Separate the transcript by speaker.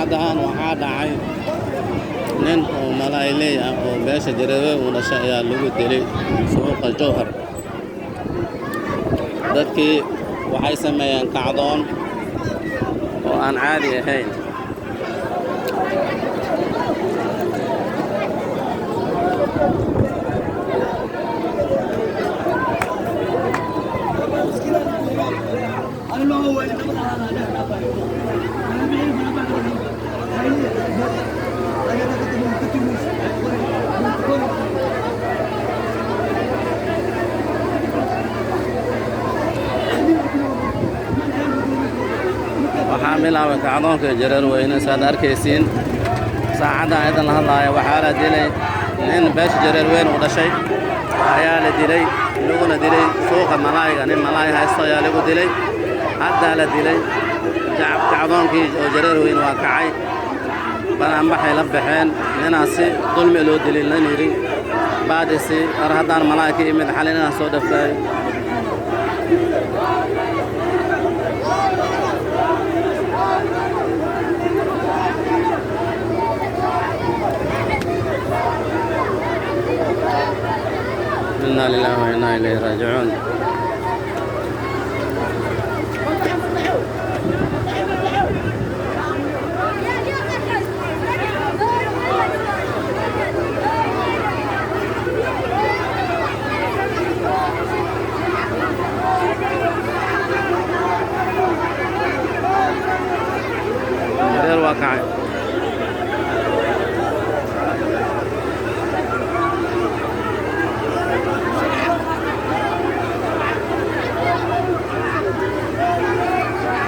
Speaker 1: saacadahan waxaa dhacay nin oo malayley ah oo beesha Jareerweyn u dhashay ayaa lagu dilay suuqa Jowhar. Dadkii waxay sameeyeen kacdoon oo aan caadi ahayn. waxaa bilaabay kacdoonka Jareerweyn saad arkaysiin saacada idan la hadlayo waxaa la dilay nin beesha Jareerweyn u dhashay ayaa la dilay laguna dilay suuqa malaayga nin malaay haysto ayaa lagu dilay hadda la dilay kacdoonkii oo Jareerweyn waa kacay bannaanbaxay la baxeen ninaasi dulmi loo dilay la yiri baadisi haddaan malaay ka imid xalin inaan soo dhaftay إنا لله وإنا إليه راجعون. Jareer waa kacay.